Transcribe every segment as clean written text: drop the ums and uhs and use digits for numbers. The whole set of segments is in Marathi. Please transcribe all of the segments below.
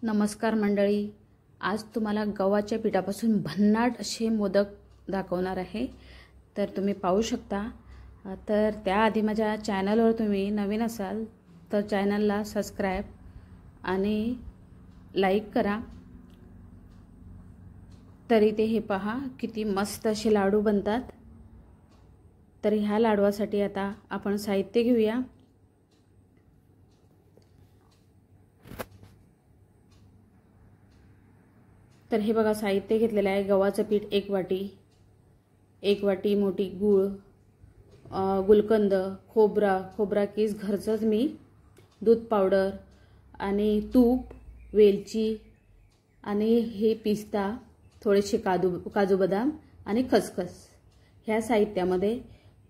नमस्कार मंडळी, आज तुम्हाला गव्हाच्या पिठापासून भन्नाट असे मोदक दाखवणार आहे। तर तुम्ही पाहू शकता। तर त्याआधी माझ्या चॅनलवर तुम्ही नवीन असाल तर चॅनलला सबस्क्राइब आणि लाईक करा। तर इथे हे पहा किती मस्त असे लाडू बनतात। तर ह्या लाडवासाठी आता आपण साहित्य घेऊया। तर हे बघा साहित्य घेतलेले आहे। गव्हाचं पीठ 1 वाटी, 1 वाटी मोठी गूळ, गुलकंद, खोबरा किस घरचंच मी, दूध पावडर आणि तूप, वेलची आणि हे पिस्ता, थोडेसे काजू बदाम आणि खसखस। ह्या साहित्यामध्ये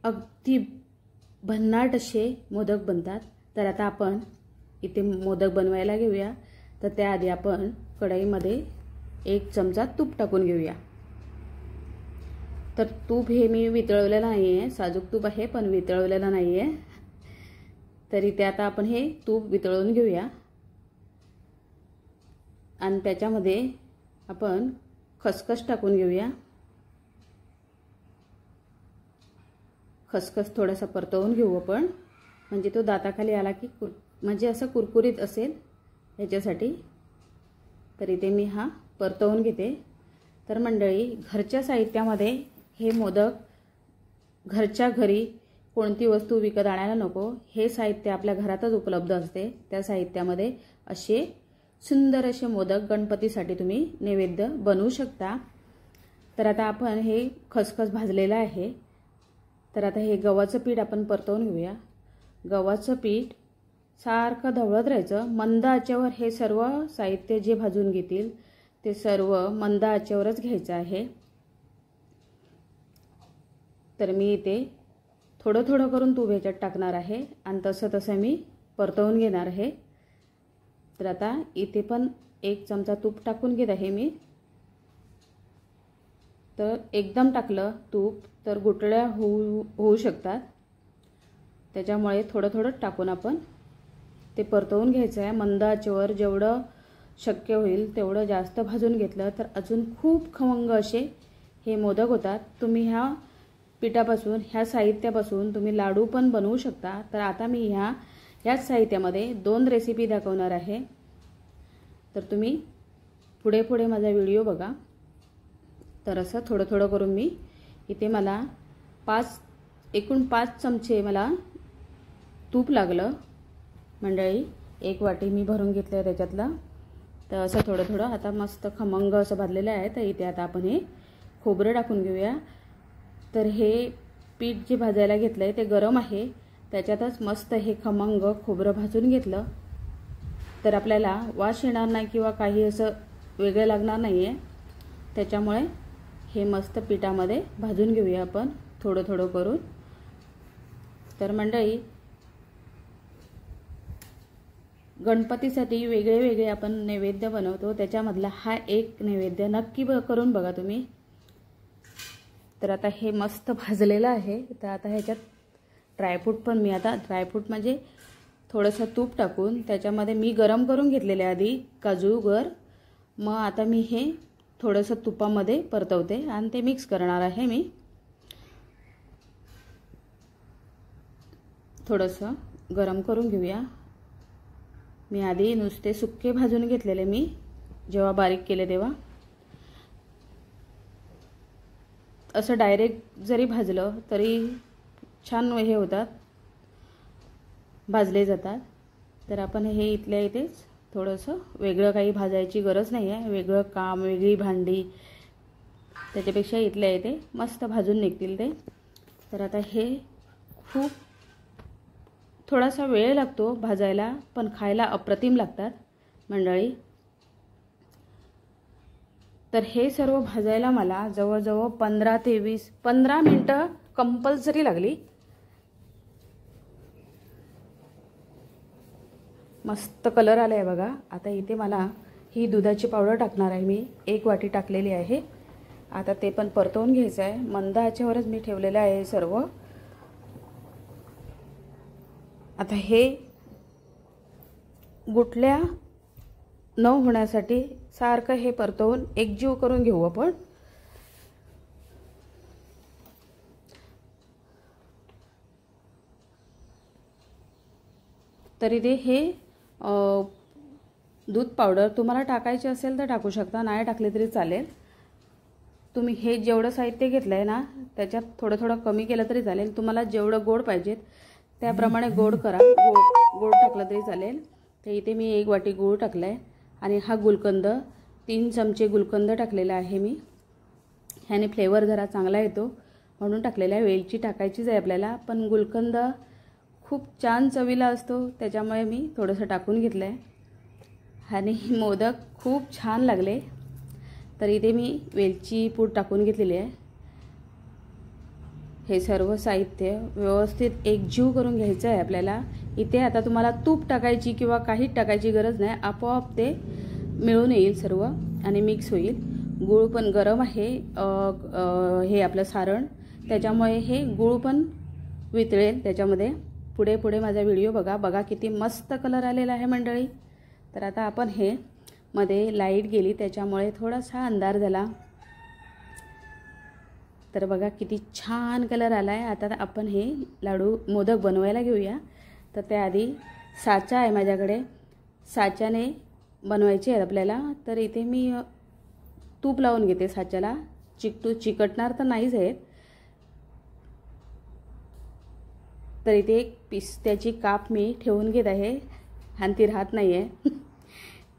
अगदी भन्नाट असे मोदक बनतात। तर आता आपण इथे मोदक बनवायला घेऊया। तर त्याआधी आपण कढईमध्ये 1 चमचा तूप टाकून घेऊया। तर तूप हे मी वितळवलेलं नाहीये, साजूक तूप आहे पण वितळवलेलं नाहीये। तर इथे आता आपण हे तूप वितळवून घेऊया आणि त्याच्यामध्ये आपण खसखस टाकून घेऊया। खसखस थोडासा परतवून घेऊ आपण, म्हणजे तो दाताखाली आला की म्हणजे असं कुरकुरीत असेल याच्यासाठी। तर इथे मी हा परतवून घेते। तर मंडळी, घरच्या साहित्यामध्ये हे मोदक घरच्या घरी कोणती वस्तू विकत आणायला नको, हे साहित्य आपल्या घरातच उपलब्ध असते। त्या साहित्यामध्ये असे सुंदर असे मोदक गणपतीसाठी तुम्ही नैवेद्य बनवू शकता। तर आता आपण हे खसखस भाजलेलं आहे। तर आता हे गव्हाचं पीठ आपण परतवून घेऊया। गव्हाचं पीठ सारखं ढवळत राहायचं मंद आचेवर। हे सर्व साहित्य जे भाजून घेतील ते सर्व मंद आचेवरच घ्यायचं आहे। तर मी इथे थोडं थोडं करून तूप ह्याच्यात टाकणार आहे आणि तसं मी परतवून घेणार आहे। तर आता इथे पण 1 चमचा तूप टाकून घेत आहे मी। तर एकदम टाकलं तूप तर गुठळ्या होऊ शकतात, त्याच्यामुळे थोडं थोडं टाकून आपण ते परतवून घ्यायचं आहे मंद आचेवर। जेवढं शक्य होईल तेवढं जास्त भाजून घेतलं तर अजून खूप खमंग असे हे मोदक होतात। तुम्ही ह्या पिठापासून, ह्या साहित्यापासून तुम्ही लाडू पण बनवू शकता। तर आता मी ह्याच साहित्यामध्ये 2 रेसिपी दाखवणार आहे। तर तुम्ही पुढे माझा व्हिडिओ बघा। तर असं थोडं थोडं करून मी इथे मला एकूण 5 चमचे मला तूप लागलं मंडळी। 1 वाटी मी भरून घेतलं त्याच्यातलं। तर असं थोडं थोडं आता मस्त खमंग असं भाजलेलं आहे। तर इथे आता आपण हे खोबरं टाकून घेऊया। तर हे पीठ जे भाजायला घेतलं आहे ते गरम आहे, त्याच्यातच मस्त हे खमंग खोबरं भाजून घेतलं तर आपल्याला वास येणार नाही किंवा काही असं वेगळं लागणार नाही आहे। त्याच्यामुळे हे मस्त पिठामध्ये भाजून घेऊया आपण थोडं थोडं करून। तर मंडळी, गणपतीसाठी वेगळे वेगळे आपण नैवेद्य बनवतो, त्याच्यामधला हा एक नैवेद्य नक्की करून बघा तुम्ही। तर आता हे मस्त भाजलेलं आहे। तर आता ह्याच्यात ड्रायफ्रूट पण मी आता ड्रायफ्रूट म्हणजे थोडंसं तूप टाकून त्याच्यामध्ये मी गरम करून घेतलेले आधी काजू मग आता मी हे थोडंसं तुपामध्ये परतवते आणि ते मिक्स करणार आहे मी। थोडंसं गरम करून घेऊया। मी आधी नुसते सुक्के भाजून घेतलेले, मी जेव्हा बारीक केले तेव्हा। असं डायरेक्ट जरी भाजलं तरी छान हे होतात, भाजले जातात। तर आपण हे इथल्या इथेच थोडंसं वेगळं काही भाजायची गरज नाही आहे, वेगळं काम, वेगळी भांडी, त्याच्यापेक्षा इथल्या इथे मस्त भाजून निघतील ते। तर आता हे खूप थोडासा वेळ लागतो भाजायला, पण खायला अप्रतिम लागतात मंडळी। तर हे सर्व भाजायला मला जवळजवळ 15 ते 15 मिनिटं कंपल्सरी लागली। मस्त कलर आला आहे बघा। आता इथे मला ही दुधाची पावडर टाकणार आहे मी, 1 वाटी टाकलेली आहे। आता ते पण परतवून घ्यायचं आहे, मंद आचेवरच मी ठेवलेलं आहे सर्व। आता हे गुठल्या न होण्यासाठी सारखं हे परतवून एकजीव करून घेऊ आपण. तरी ते हे दूध पावडर तुम्हाला टाकायची असेल तर टाकू शकता, नाही टाकले तरी चालेल. तुम्ही हे जेवढं साहित्य घेतलं आहे ना त्याच्यात थोडं थोडं कमी केलं तरी चालेल. तुम्हाला जेवढं गोड पाहिजे त्याप्रमाणे गोड करा. गोड टाकलं तरी चालेल. तर इथे मी 1 वाटी गूळ टाकला आहे आणि हा गुलकंद 3 चमचे गुलकंद टाकलेला आहे मी. ह्याने फ्लेवर जरा चांगला येतो म्हणून टाकलेला आहे. वेलची टाकायचीच आहे आपल्याला, पण गुलकंद खूप छान चवीला असतो त्याच्यामुळे मी थोडंसं टाकून घेतलं आहे. आणि मोदक खूप छान लागले. तर इथे मी वेलची पूड टाकून घेतलेली आहे. हे सर्व साहित्य व्यवस्थित एकजीव करून घ्यायचं आहे आपल्याला. इथे आता तुम्हाला तूप टाकायची किंवा काहीच टाकायची गरज नाही, आपोआप ते मिळून येईल सर्व आणि मिक्स होईल. गूळ पण गरम आहे, हे आपलं सारण, त्याच्यामुळे हे गूळ पण वितळेल त्याच्यामध्ये. पुढे पुढे माझा व्हिडिओ बघा किती मस्त कलर आलेला आहे मंडळी. तर आता आपण हे मध्ये लाईट गेली त्याच्यामुळे थोडासा अंधार झाला. तर बघा किती छान कलर आला आहे. आता आपण हे लाडू मोदक बनवायला घेऊया. तर त्याआधी साचा आहे माझ्याकडे, साच्याने बनवायचे आहेत आपल्याला. तर इथे मी तूप लावून घेते साच्याला. चिकटणार तर नाहीच आहेत. तर इथे एक पिस्त्याची काप मी ठेवून घेत आहे आणि ती राहत नाही आहे.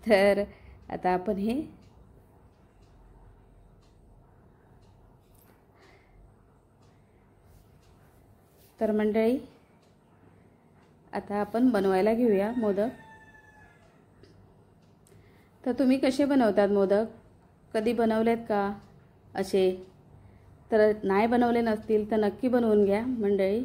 तर आता आपण हे तर मंडळी आता आपण बनवायला घेऊया मोदक. तर तुम्ही कसे बनवतात मोदक? कधी बनवलेत का असे? तर नाही बनवले नसतील तर नक्की बनवून घ्या मंडळी.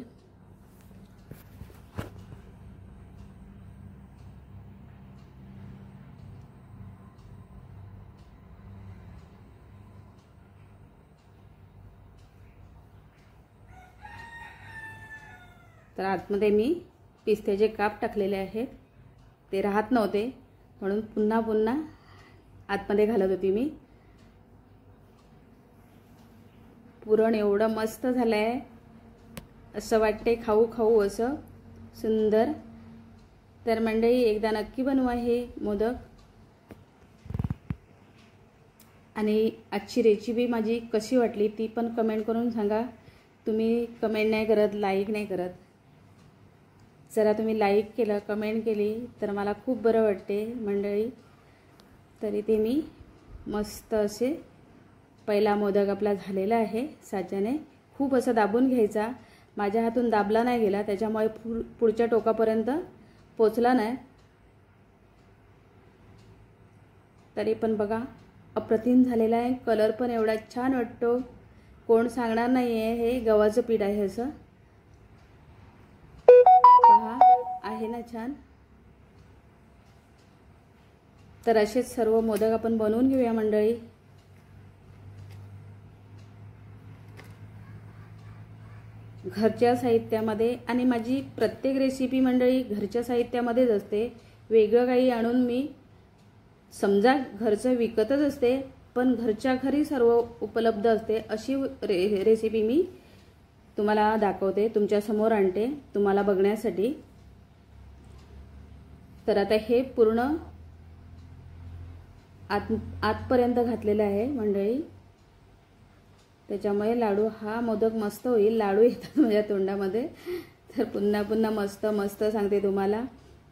तर आतमध्ये मी पिस्त्याचे काप टाकलेले आहेत. ते राहत नव्हते म्हणून पुन्हा पुन्हा आतमध्ये घालत होती मी. पुरण एवढं मस्त झालं आहे, असं वाटते खाऊ खाऊ असं सुंदर. तर मंडळी एकदा नक्की बनवा हे मोदक. आणि आजची रेसिपी माझी कशी वाटली ती पण कमेंट करून सांगा. तुम्ही कमेंट नाही करत, लाईक नाही करत. जरा तुम्ही लाईक केलं, कमेंट केली तर मला खूप बरं वाटते मंडळी. तरी ते मी मस्त असे पहिला मोदक आपला झालेला आहे साच्याने. खूप असं दाबून घ्यायचा, माझ्या हातून दाबला नाही गेला त्याच्यामुळे पुढच्या टोकापर्यंत पोचला नाही. तरी पण बघा अप्रतिम झालेला आहे. कलर पण एवढा छान वाटतो, कोण सांगणार नाही आहे हे गव्हाचं पीठ आहे असं. पहा आहे ना छान. तर असेच सर्व मोदक आपण बनवून घेऊया मंडळी. घरच्या साहित्यामध्ये, आणि माझी प्रत्येक रेसिपी मंडळी घरच्या साहित्यामध्येच असते. वेगळं काही आणून मी समजा घरचं विकतच असते पण घरच्या घरी सर्व उपलब्ध असते अशी रेसिपी मी तुम्हाला दाखवते, तुमच्या समोर आणते तुम्हाला बघण्यासाठी. तर आता हे पूर्ण आतपर्यंत घातलेलं आहे मंडळी, त्याच्यामुळे लाडू हा मोदक मस्त होईल. लाडू येतात माझ्या तोंडामध्ये. तर पुन्हा पुन्हा मस्त मस्त सांगते तुम्हाला.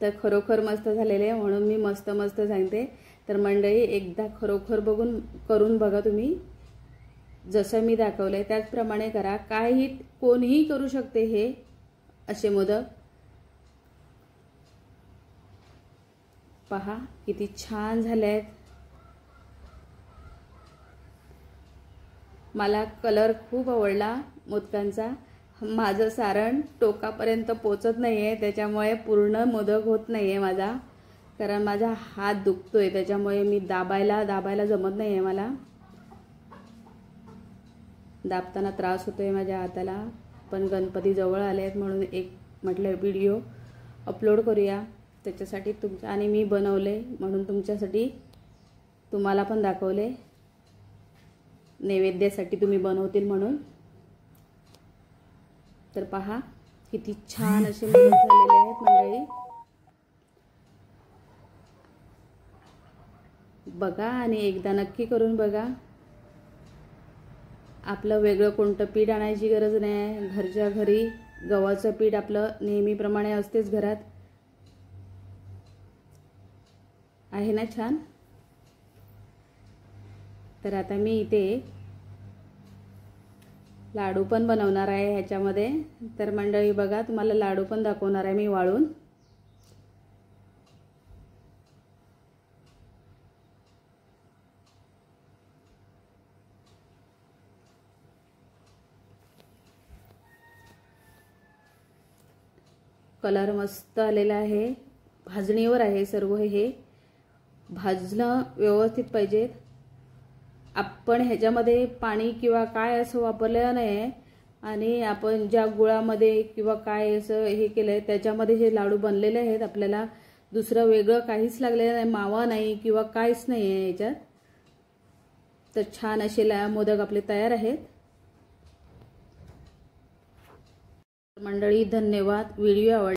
तर खरोखर मस्त झालेले आहे म्हणून मी मस्त मस्त सांगते. तर मंडळी एकदा खरोखर करून बघा तुम्ही. जसं मी दाखवलंय त्याचप्रमाणे करा. काही कोणीही करू शकते हे असे मोदक. पहा किती छान झाले आहेत. मला कलर खूप आवडला मोदकांचा. माझं सारण टोकापर्यंत पोचत नाही आहे त्याच्यामुळे पूर्ण मोदक होत नाही आहे माझा, कारण माझा हात दुखतोय त्याच्यामुळे मी दाबायला जमत नाही आहे मला. दाबताना त्रास होतोय माझ्या हाताला. पण गणपती जवळ आले आहेत म्हणून एक म्हटलं व्हिडिओ अपलोड करूया. त्याच्यासाठी आणि मी बनवले म्हणून तुमच्यासाठी तुम्हाला पण दाखवले, नैवेद्यासाठी तुम्ही बनवतील म्हणून. तर पहा किती छान असे मोदक झालेले आहेत मंडळी. बघा आणि एकदा नक्की करून बघा. आपलं वेगळं कोणतं पीठ आणायची गरज नाही. घरच्या घरी गव्हाचं पीठ आपलं नेहमीप्रमाणे असतेच घरात. आहे ना छान. तर आता मी इथे लाडू पण बनवणार आहे ह्याच्यामध्ये. तर मंडळी बघा, तुम्हाला लाडू पण दाखवणार आहे मी वाळून. कलर मस्त आलेला आहे. भाजणीवर आहे सर्व. हे भाजणं व्यवस्थित पाहिजेत. आपण ह्याच्यामध्ये पाणी किंवा काय असं वापरलेलं नाही आहे. आणि आपण ज्या गुळामध्ये किंवा काय असं हे केलं आहे त्याच्यामध्ये हे लाडू बनलेले आहेत. आपल्याला दुसरं वेगळं काहीच लागलेलं नाही, मावा नाही किंवा काहीच नाही आहे याच्यात. तर छान असे मोदक आपले तयार आहेत. मंडळी धन्यवाद. व्हिडिओ आवडला